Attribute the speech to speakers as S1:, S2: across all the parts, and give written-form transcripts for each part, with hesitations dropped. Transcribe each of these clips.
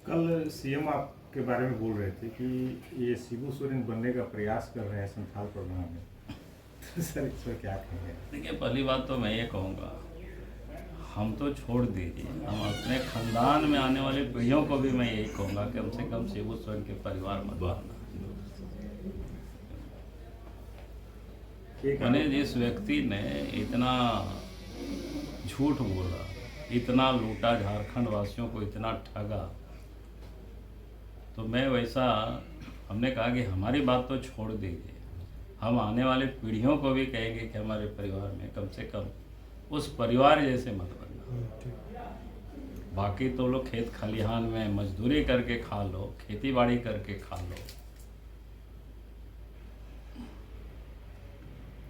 S1: कल सीएम आपके बारे में बोल रहे थे कि ये शिबू सोरेन बनने का प्रयास कर रहे हैं संथाल परगना में। तो सर इस पर क्या कहेंगे?
S2: देखिए, पहली बात तो मैं ये कहूँगा, हम तो छोड़ दीजिए, हम अपने खानदान में आने वाली पीढ़ियों को भी मैं यही कहूँगा कि कम से कम शिबू सोरेन के परिवार मत बनना। मैंने जिस व्यक्ति ने इतना झूठ बोला, इतना लूटा, झारखंड वासियों को इतना ठगा, तो मैं वैसा, हमने कहा कि हमारी बात तो छोड़ दीजिए, हम आने वाली पीढ़ियों को भी कहेंगे कि हमारे परिवार में कम से कम उस परिवार जैसे मत बनना। बाकी तो लोग खेत खलिहान में मजदूरी करके खा लो, खेती बाड़ी करके खा लो।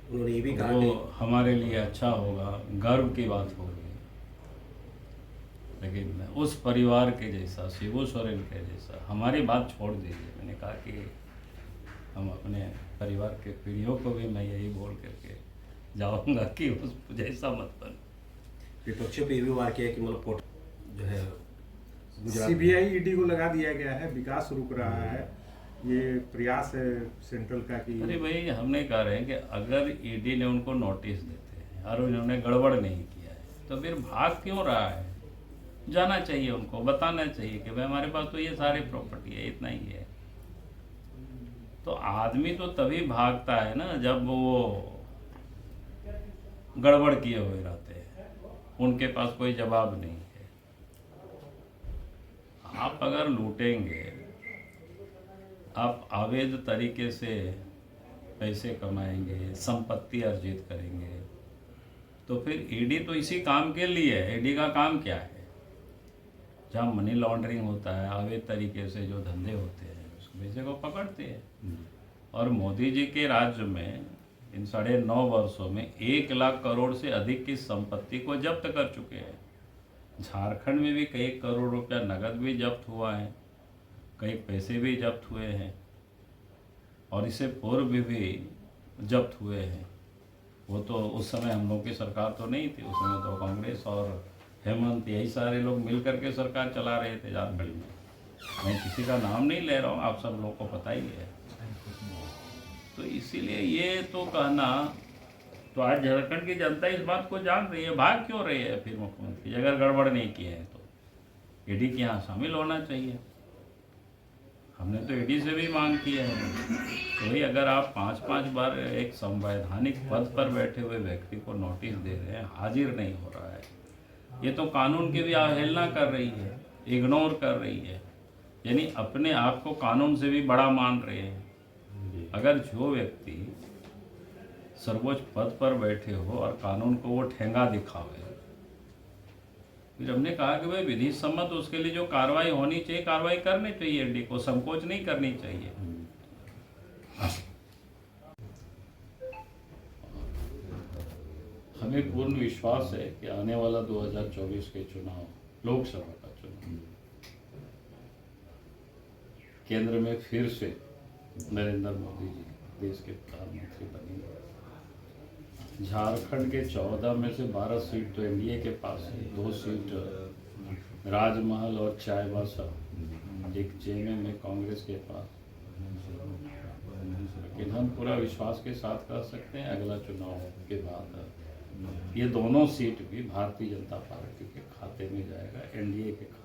S3: उन्होंने ये भी कहा
S2: वो
S3: कि
S2: हमारे लिए अच्छा होगा, गर्व की बात होगी, लेकिन उस परिवार के जैसा, शिबू सोरेन के जैसा, हमारी बात छोड़ दीजिए। मैंने कहा कि हम अपने परिवार के पीढ़ियों को भी मैं यही बोल करके जाऊंगा कि उस जैसा मत बन।
S3: विपक्षियों पे ये भी वार किया कि मतलब कोर्ट जो है
S1: सीबीआई ईडी को लगा दिया गया है, विकास रुक रहा है, ये प्रयास है सेंट्रल का कि
S2: अरे भाई, हमने कहा रहे हैं कि अगर ईडी ने उनको नोटिस देते हैं और उन्होंने गड़बड़ नहीं किया है तो फिर भाग क्यों रहा है? जाना चाहिए, उनको बताना चाहिए कि भाई हमारे पास तो ये सारी प्रॉपर्टी है, इतना ही है। तो आदमी तो तभी भागता है ना जब वो गड़बड़ किए हुए रहते हैं, उनके पास कोई जवाब नहीं है। आप अगर लूटेंगे, आप अवैध तरीके से पैसे कमाएंगे, संपत्ति अर्जित करेंगे, तो फिर ईडी तो इसी काम के लिए है। ईडी का काम क्या है? जहाँ मनी लॉन्ड्रिंग होता है, अवैध तरीके से जो धंधे होते हैं, उस पैसे को पकड़ते हैं। और मोदी जी के राज्य में इन 9.5 वर्षों में 1 लाख करोड़ से अधिक की संपत्ति को जब्त कर चुके हैं। झारखंड में भी कई करोड़ रुपया नगद भी जब्त हुआ है, कई पैसे भी जब्त हुए हैं, और इससे पूर्व भी जब्त हुए हैं। वो तो उस समय हम लोग की सरकार तो नहीं थी, उस समय तो कांग्रेस और हेमंत यही सारे लोग मिल करके सरकार चला रहे थे झारखंड में। मैं किसी का नाम नहीं ले रहा हूँ, आप सब लोग को पता ही है। तो इसीलिए ये तो कहना, तो आज झारखंड की जनता इस बात को जान रही है, भाग क्यों रही है फिर मुख्यमंत्री अगर गड़बड़ नहीं किए हैं तो ईडी के यहाँ शामिल होना चाहिए। हमने तो ईडी से भी मांग की है। तो भाई अगर आप 5-5 बार एक संवैधानिक पद पर बैठे हुए व्यक्ति को नोटिस दे रहे हैं, हाजिर नहीं हो रहा है, ये तो कानून की भी अवहेलना कर रही है, इग्नोर कर रही है, यानी अपने आप को कानून से भी बड़ा मान रहे हैं। अगर जो व्यक्ति सर्वोच्च पद पर बैठे हो और कानून को वो ठेंगा दिखावे, फिर हमने कहा कि भाई विधि सम्मत उसके लिए जो कार्रवाई होनी चाहिए, कार्रवाई करनी चाहिए, ईडी को संकोच नहीं करनी चाहिए। हमें पूर्ण विश्वास है कि आने वाला 2024 के चुनाव, लोकसभा का चुनाव, केंद्र में फिर से नरेंद्र मोदी जी देश के प्रधानमंत्री बनेंगे। झारखंड के 14 में से 12 सीट तो एनडीए के पास है, 2 सीट राजमहल और चाईबासा, एक जेएमएम में कांग्रेस के पास। लेकिन हम पूरा विश्वास के साथ कह सकते हैं अगला चुनाव के बाद ये दोनों सीट भी भारतीय जनता पार्टी के खाते में जाएगा, एनडीए के खाते